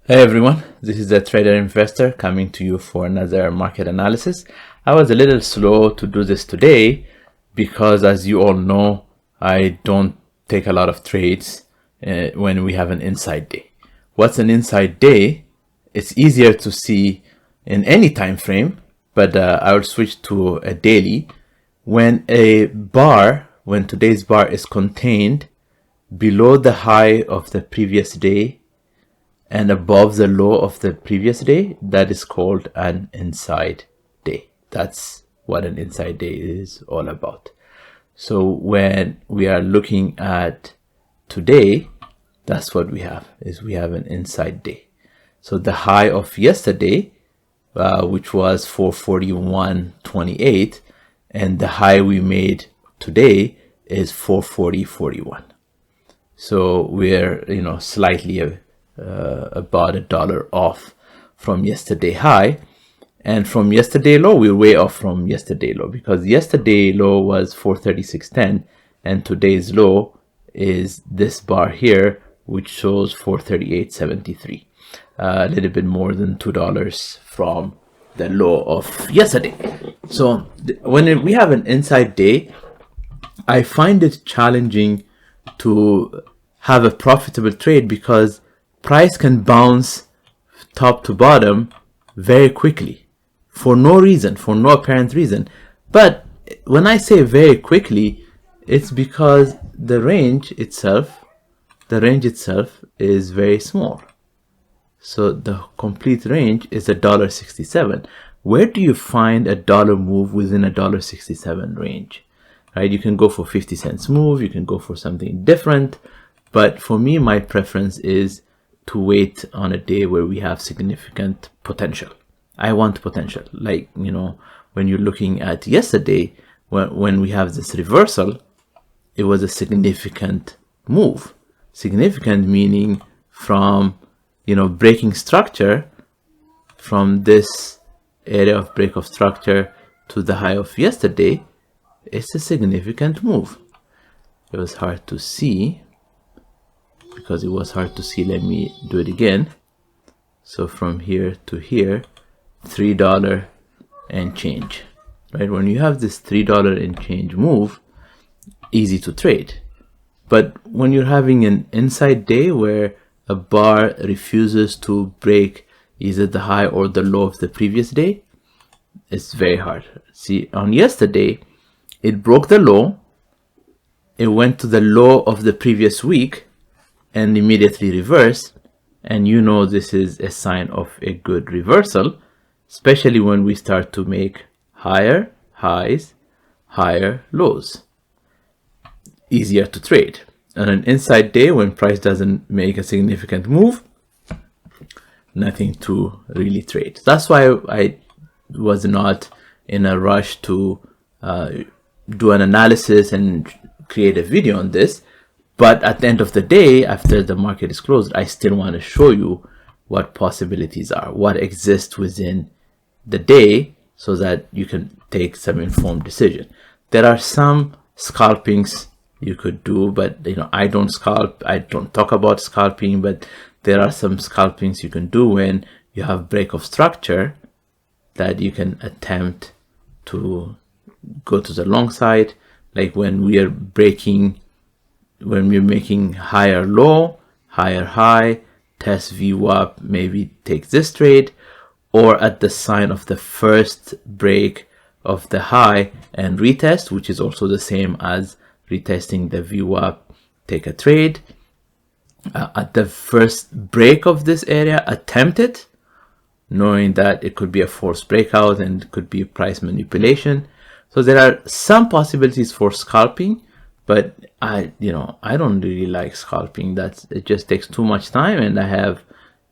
Hey everyone, this is the Trader Investor coming to you for another market analysis. I was a little slow to do this today because, as you all know, I don't take a lot of trades when we have an inside day. What's an inside day? It's easier to see in any time frame, but I will switch to a daily. When today's bar is contained below the high of the previous day and above the low of the previous day, that is called an inside day. That's what an inside day is all about. So when we are looking at today, that's what we have an inside day. So the high of yesterday, which was 441.28, and the high we made today is 440.41. So we're slightly about $1 off from yesterday high, and from yesterday low we're way off from yesterday low, because yesterday low was 436.10 and today's low is this bar here, which shows 438.73, a little bit more than $2 from the low of yesterday. So when we have an inside day, I find it challenging to have a profitable trade because price can bounce top to bottom very quickly for no apparent reason. But when I say very quickly, it's because the range itself is very small. So the complete range is $1.67. Where do you find a dollar move within $1.67 range? Right? You can go for 50 cents move, you can go for something different, but for me, my preference is to wait on a day where we have significant potential. I want potential. Like, when you're looking at yesterday, when we have this reversal, it was a significant move. Significant meaning from, breaking structure from this area of break of structure to the high of yesterday. It's a significant move. It was hard to see. Let me do it again. So from here to here, $3 and change, right? When you have this $3 and change move, easy to trade. But when you're having an inside day where a bar refuses to break either the high or the low of the previous day, it's very hard. See, on yesterday, it broke the low, it went to the low of the previous week, and immediately reverse, and this is a sign of a good reversal, especially when we start to make higher highs, higher lows. Easier to trade. On an inside day, when price doesn't make a significant move, nothing to really trade. That's why I was not in a rush to do an analysis and create a video on this. But at the end of the day, after the market is closed, I still want to show you what possibilities are, what exists within the day, so that you can take some informed decision. There are some scalpings you could do, but I don't scalp. I don't talk about scalping, but there are some scalpings you can do when you have break of structure that you can attempt to go to the long side, like when we're making higher low, higher high, test VWAP, maybe take this trade, or at the sign of the first break of the high and retest, which is also the same as retesting the VWAP, take a trade. At the first break of this area, attempt it, knowing that it could be a forced breakout and it could be price manipulation. So there are some possibilities for scalping, but I don't really like scalping. It just takes too much time, and I have,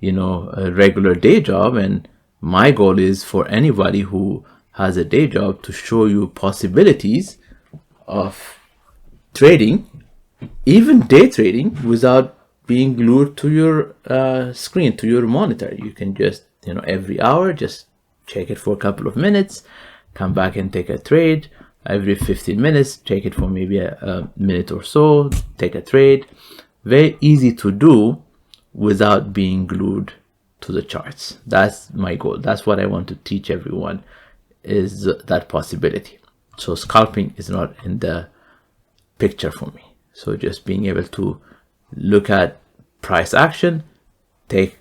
a regular day job, and my goal is for anybody who has a day job to show you possibilities of trading, even day trading, without being glued to your screen, to your monitor. You can just, every hour, just check it for a couple of minutes, come back and take a trade. Every 15 minutes, check it for maybe a minute or so, take a trade. Very easy to do without being glued to the charts. That's my goal. That's what I want to teach everyone, is that possibility. So scalping is not in the picture for me. So just being able to look at price action, take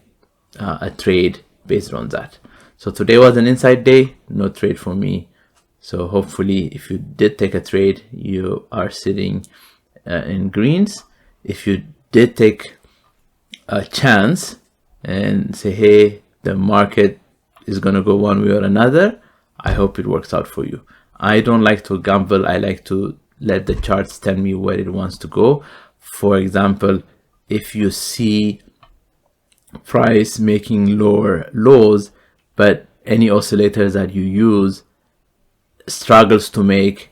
a trade based on that. So today was an inside day, no trade for me. So hopefully if you did take a trade, you are sitting in greens. If you did take a chance and say, hey, the market is going to go one way or another, I hope it works out for you. I don't like to gamble. I like to let the charts tell me where it wants to go. For example, if you see price making lower lows, but any oscillators that you use struggles to make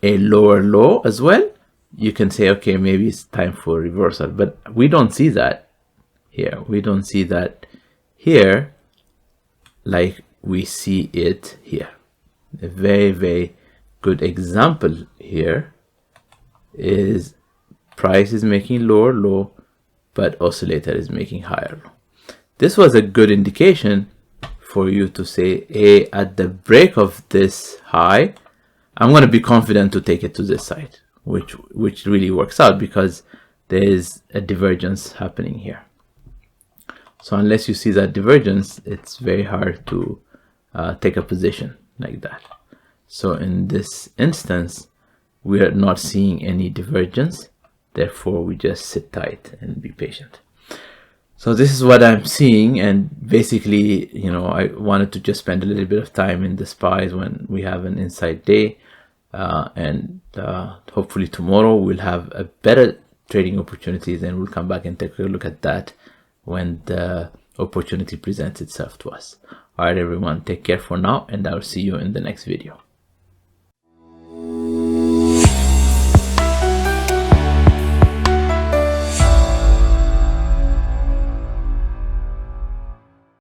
a lower low as well, you can say, okay, maybe it's time for reversal. But we don't see that here. We don't see that here like we see it here. A very, very good example here is price is making lower low, but oscillator is making higher low. This was a good indication for you to say, hey, at the break of this high, I'm going to be confident to take it to this side, which really works out because there is a divergence happening here. So unless you see that divergence, it's very hard to take a position like that. So in this instance, we are not seeing any divergence. Therefore, we just sit tight and be patient. So this is what I'm seeing, and basically, you know, I wanted to just spend a little bit of time in the SPYs when we have an inside day, and hopefully tomorrow we'll have a better trading opportunities, and we'll come back and take a look at that when the opportunity presents itself to us. All right, everyone, take care for now, and I'll see you in the next video.